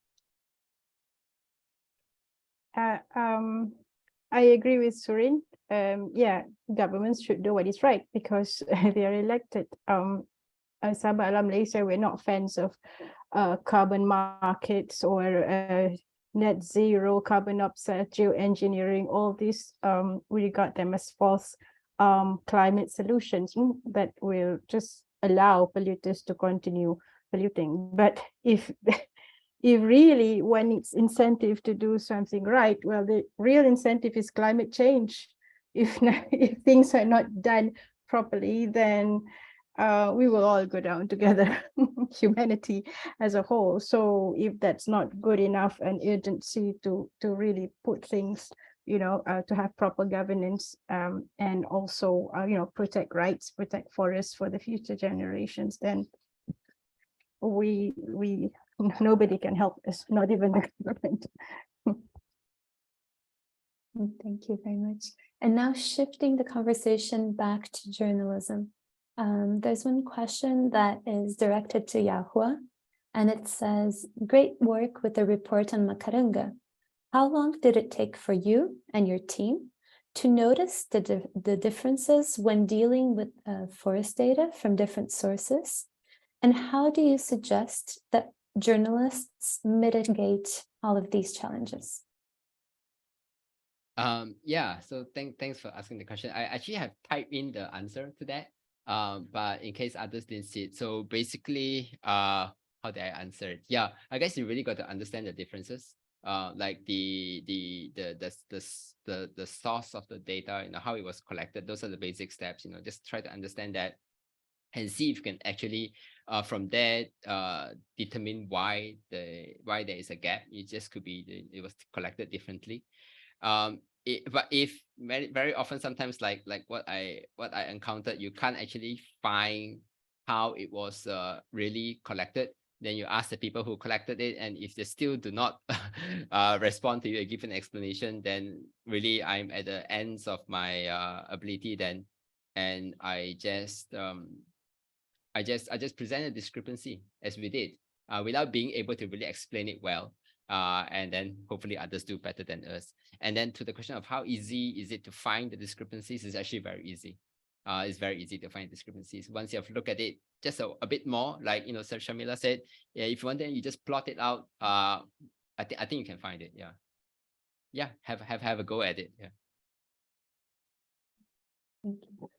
Speaker 3: I agree with Surin. Yeah, governments should do what is right because they are elected. Sahabat Alam Malaysia, we're not fans of carbon markets or net zero, carbon offset, geoengineering, all these. We regard them as false climate solutions that will just allow polluters to continue polluting. But if really one needs incentive to do something right, well, the real incentive is climate change. If things are not done properly, then we will all go down together, humanity as a whole. So if that's not good enough, an urgency to really put things, to have proper governance, and also, protect rights, protect forests for the future generations, then nobody can help us, not even the government.
Speaker 1: Thank you very much. And now shifting the conversation back to journalism. There's one question that is directed to Yao-Hua, and it says, great work with the report on Macaranga. How long did it take for you and your team to notice the differences when dealing with forest data from different sources? And how do you suggest that journalists mitigate all of these challenges?
Speaker 2: Yeah, so thanks for asking the question. I actually have typed in the answer to that, but in case others didn't see it. So basically, how did I answer it? Yeah, I guess you really got to understand the differences, like the source of the data, how it was collected. Those are the basic steps. Just try to understand that and see if you can actually from there determine why there is a gap. It just could be it was collected differently. But if very often, sometimes like what I encountered, you can't actually find how it was really collected. Then you ask the people who collected it, and if they still do not respond to you, give an explanation, then really I'm at the ends of my ability then, and I just present a discrepancy as we did, without being able to really explain it well. And then hopefully others do better than us. And then to the question of how easy is it to find the discrepancies, is actually very easy. It's very easy to find discrepancies once you have looked at it just a bit more. Like Sir Shamila said, yeah, if you want, then you just plot it out. I think you can find it. Yeah, have a go at it. Yeah.
Speaker 1: Thank you.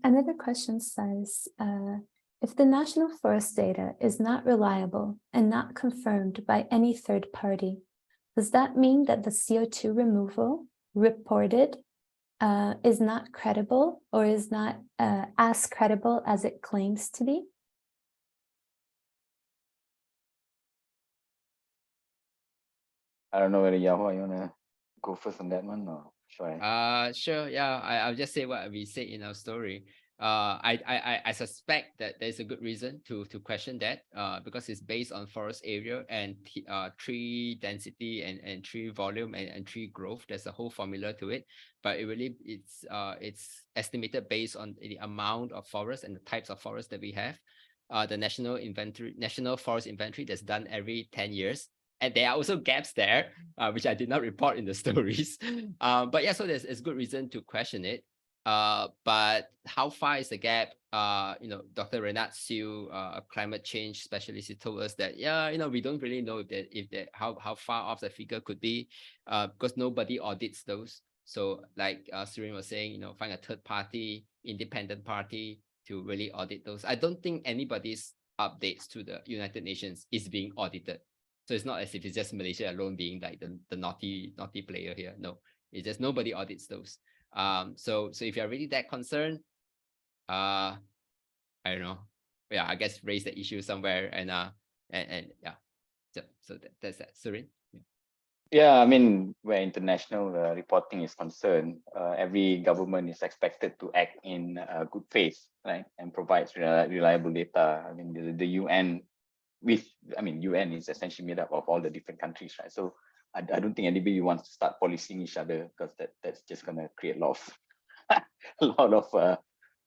Speaker 1: Another question says, if the national forest data is not reliable and not confirmed by any third party, does that mean that the CO2 removal reported is not credible, or is not as credible as it claims to be?
Speaker 4: I don't know whether Yao-Hua, you wanna go first on that one, or should I?
Speaker 2: Sure. Yeah, I'll just say what we said in our story. I suspect that there's a good reason to question that, because it's based on forest area and tree density and tree volume and tree growth. There's a whole formula to it, but it's estimated based on the amount of forest and the types of forest that we have. The national forest inventory that's done every 10 years. And there are also gaps there, which I did not report in the stories. But yeah, so there's good reason to question it. But how far is the gap? Dr. Renat Siu, a climate change specialist, he told us that we don't really know how far off the figure could be, because nobody audits those. So like Surin was saying, find a third party, independent party to really audit those. I don't think anybody's updates to the United Nations is being audited. So it's not as if it's just Malaysia alone being like the naughty player here. No, it's just nobody audits those. So if you're really that concerned, I don't know. Yeah, I guess raise the issue somewhere, and yeah. So that's that. Surin?
Speaker 4: Yeah, I mean, where international reporting is concerned, every government is expected to act in good faith, right, and provides reliable data. I mean, the UN UN is essentially made up of all the different countries, right? So I don't think anybody wants to start policing each other, because that's just going to create a lot of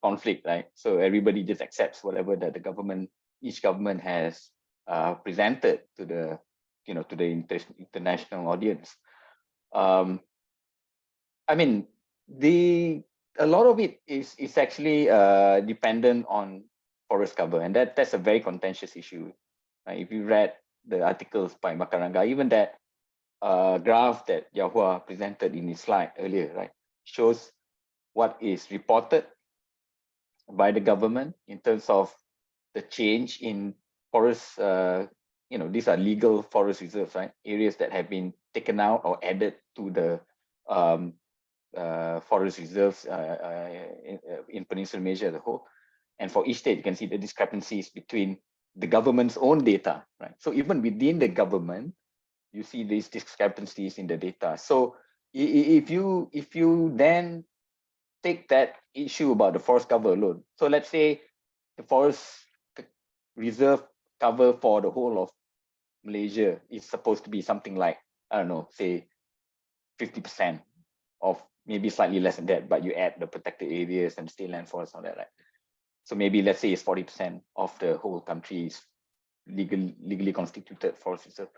Speaker 4: conflict, right? So everybody just accepts whatever that each government has presented to the international audience. I mean, a lot of it is actually dependent on forest cover, and that's a very contentious issue. If you read the articles by Macaranga, even that graph that Yao-Hua presented in his slide earlier, right, shows what is reported by the government in terms of the change in forests. These are legal forest reserves, right? Areas that have been taken out or added to the forest reserves in Peninsular Malaysia as a whole. And for each state, you can see the discrepancies between the government's own data, right? So even within the government, you see these discrepancies in the data. So if you then take that issue about the forest cover alone, so let's say the forest reserve cover for the whole of Malaysia is supposed to be something like, I don't know, say 50% of maybe slightly less than that, but you add the protected areas and state land forests and all that, right? So maybe let's say it's 40% of the whole country is legally constituted forest reserve.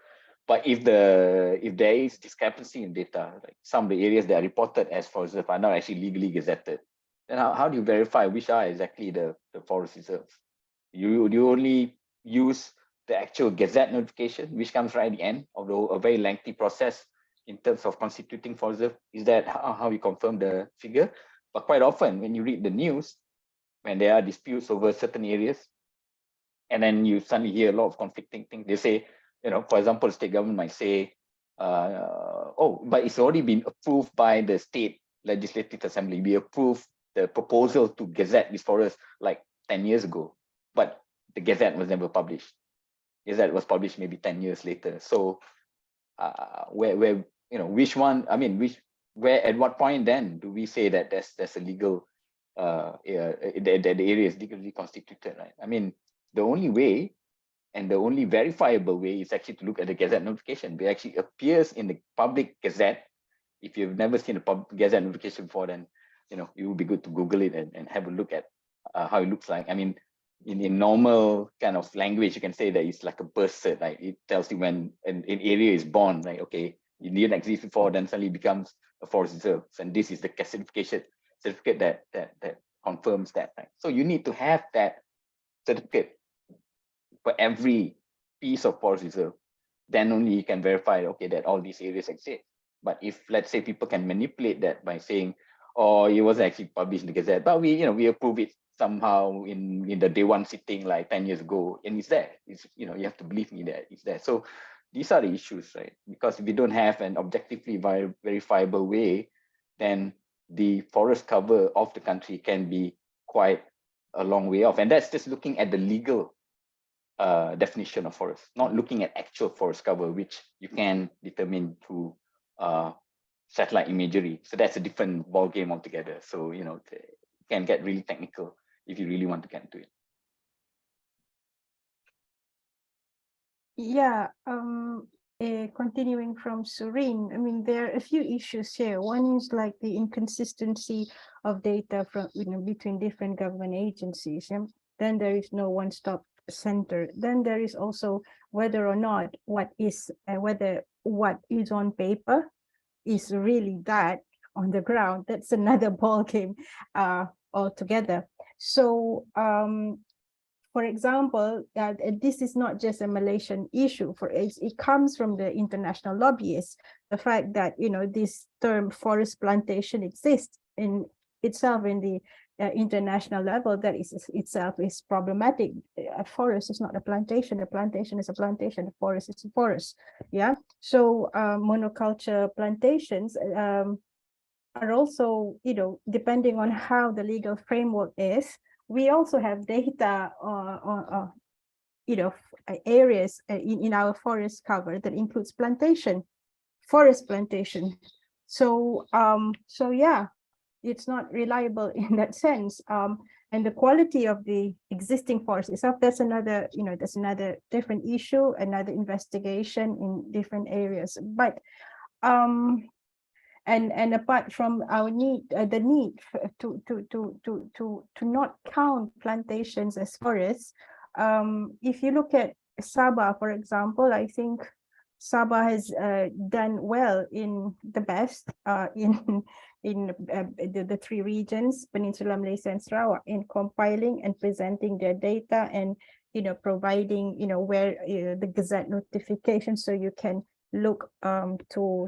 Speaker 4: But if there is discrepancy in data, like some of the areas that are reported as forest reserve are not actually legally gazetted, then how do you verify which are exactly the forest reserves? You only use the actual gazette notification, which comes right at the end of a very lengthy process in terms of constituting forest reserve. Is that how you confirm the figure? But quite often when you read the news, when there are disputes over certain areas, and then you suddenly hear a lot of conflicting things. They say, for example, the state government might say, oh, but it's already been approved by the state legislative assembly. We approved the proposal to gazette this forest like 10 years ago, but the gazette was never published. Gazette was published maybe 10 years later. So which one, where at what point then do we say that there's a legal, that the area is legally constituted, right? I mean, the only way and the only verifiable way is actually to look at the gazette notification. It actually appears in the public gazette. If you've never seen a public gazette notification before, then it would be good to Google it and have a look at how it looks like. I mean, in normal kind of language, you can say that it's like a birth cert, right? It tells you when an area is born, like, okay, it didn't exist before, then suddenly becomes a forest reserve. And this is the certificate that confirms that, right? So you need to have that certificate for every piece of forest reserve. Then only you can verify, okay, that all these areas exist. But if, let's say, people can manipulate that by saying, oh, it wasn't actually published in the Gazette, but we approve it somehow in the day one sitting like 10 years ago, and it's there. It's, you have to believe me that it's there. So these are the issues, right? Because if we don't have an objectively verifiable way, then the forest cover of the country can be quite a long way off. And that's just looking at the legal definition of forest, not looking at actual forest cover, which you can determine through satellite imagery. So that's a different ball game altogether. So it can get really technical if you really want to get into it.
Speaker 3: Yeah, continuing from Surin, I mean, there are a few issues here. One is like the inconsistency of data from between different government agencies. Yeah? Then there is no one-stop center. Then there is also whether or not what is on paper is really that on the ground. That's another ball game altogether. So for example, this is not just a Malaysian issue. It comes from the international lobbyists. The fact that this term forest plantation exists in itself in the international level, that is itself is problematic. A forest is not a plantation. A plantation is a plantation. A forest is a forest. Yeah. So monoculture plantations are also, depending on how the legal framework is. We also have data on areas in our forest cover that includes forest plantation. So yeah, it's not reliable in that sense. And the quality of the existing forest itself, that's another different issue, another investigation in different areas. But and apart from our need, the need to not count plantations as forests, if you look at Sabah, for example, I think Sabah has done well in the best in the three regions, Peninsular Malaysia and Sarawak, in compiling and presenting their data and providing where the Gazette notification, so you can look to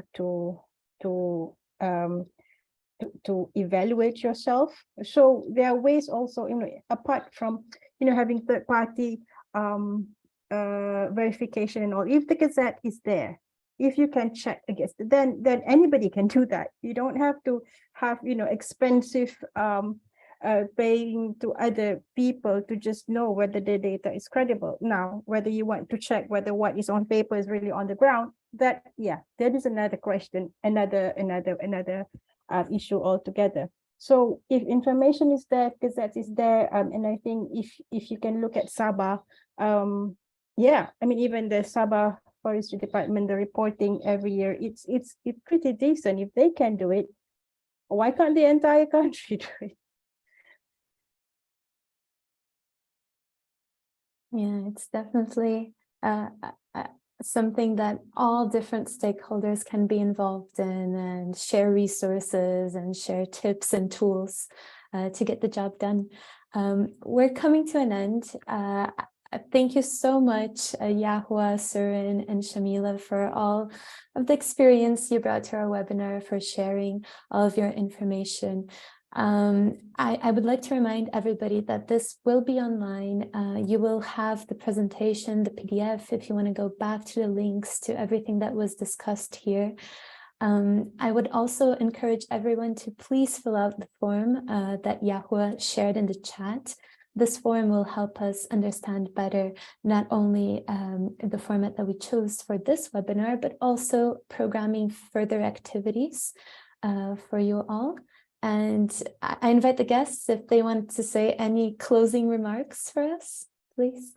Speaker 3: evaluate yourself. So there are ways also, apart from having third-party verification and all. If the Gazette is there, if you can check against it, then anybody can do that. You don't have to have expensive paying to other people to just know whether the data is credible. Now, whether you want to check whether what is on paper is really on the ground, that is another question, another issue altogether. So if information is there, Gazette is there, and I think if you can look at Sabah, even the Sabah Forestry Department, the reporting every year, it's pretty decent. If they can do it, Why can't the entire country do it?
Speaker 1: Yeah, it's definitely something that all different stakeholders can be involved in and share resources and share tips and tools to get the job done. We're coming to an end. Thank you so much, Yao-Hua, Surin, and Shamila, for all of the experience you brought to our webinar, for sharing all of your information. I would like to remind everybody that this will be online. You will have the presentation, the PDF, if you want to go back to the links to everything that was discussed here. I would also encourage everyone to please fill out the form that Yao-Hua shared in the chat. This form will help us understand better not only the format that we chose for this webinar, but also programming further activities for you all. And I invite the guests, if they want to say any closing remarks for us, please.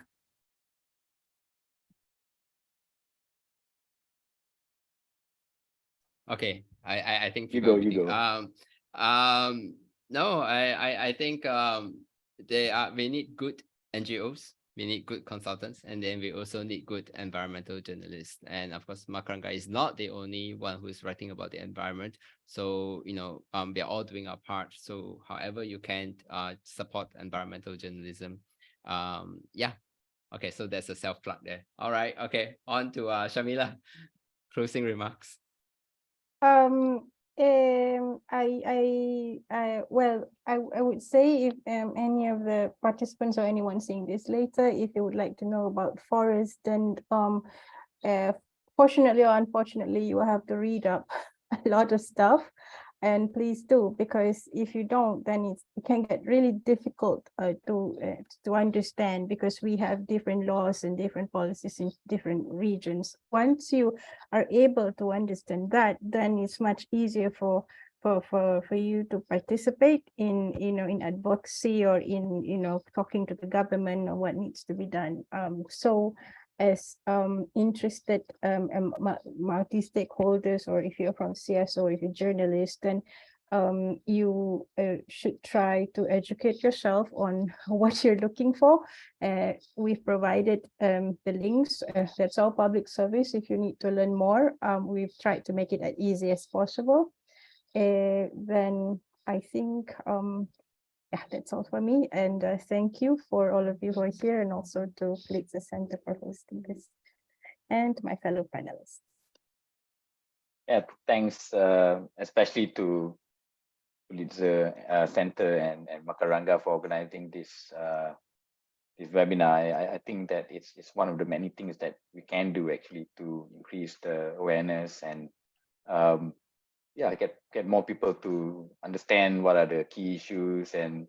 Speaker 2: Okay, I think
Speaker 4: You go.
Speaker 2: No, I think we need good NGOs, we need good consultants, and then we also need good environmental journalists. And of course, Macaranga is not the only one who is writing about the environment. So, we are all doing our part. So however you can support environmental journalism. Yeah. Okay, so that's a self-plug there. All right. Okay, on to Shamila. Closing remarks.
Speaker 3: I would say, if any of the participants or anyone seeing this later, if they would like to know about forest, then fortunately or unfortunately, you will have to read up a lot of stuff. And please do, because if you don't, then it can get really difficult to understand, because we have different laws and different policies in different regions. Once you are able to understand that, then it's much easier for you to participate in in advocacy, or in talking to the government on what needs to be done. So as interested multi-stakeholders, or if you're from CSO, if you're a journalist, then you should try to educate yourself on what you're looking for. We've provided the links. That's all public service. If you need to learn more, we've tried to make it as easy as possible. Then I think yeah, that's all for me. And thank you for all of you who are here, and also to Pulitzer Center for hosting this, and my fellow panelists.
Speaker 4: Yeah, thanks especially to Pulitzer Center and Macaranga for organizing this this webinar. I think that it's one of the many things that we can do actually to increase the awareness and yeah, get more people to understand what are the key issues, and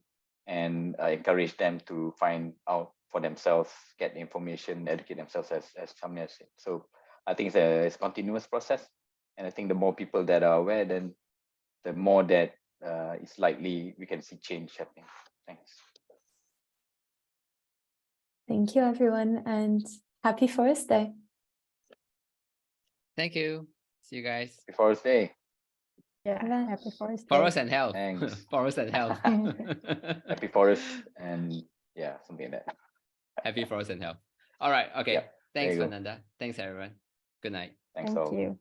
Speaker 4: encourage them to find out for themselves, get information, educate themselves, as Shamila said. So I think it's a continuous process, and I think the more people that are aware, then the more that it's likely we can see change happening. Thanks.
Speaker 1: Thank you, everyone, and happy Forest Day.
Speaker 2: Thank you. See you guys.
Speaker 4: Happy Forest Day.
Speaker 3: Yeah,
Speaker 1: Bye.
Speaker 3: happy Forest Day.
Speaker 2: Forest and health.
Speaker 4: Thanks.
Speaker 2: Forest and health.
Speaker 4: Happy Forest, and yeah, something like that.
Speaker 2: Happy forest and health. All right. Okay.
Speaker 4: Yep,
Speaker 2: Thanks,
Speaker 4: you go.
Speaker 2: Fernanda. Thanks, everyone. Good night.
Speaker 4: Thanks
Speaker 3: Thank
Speaker 4: all.
Speaker 3: you.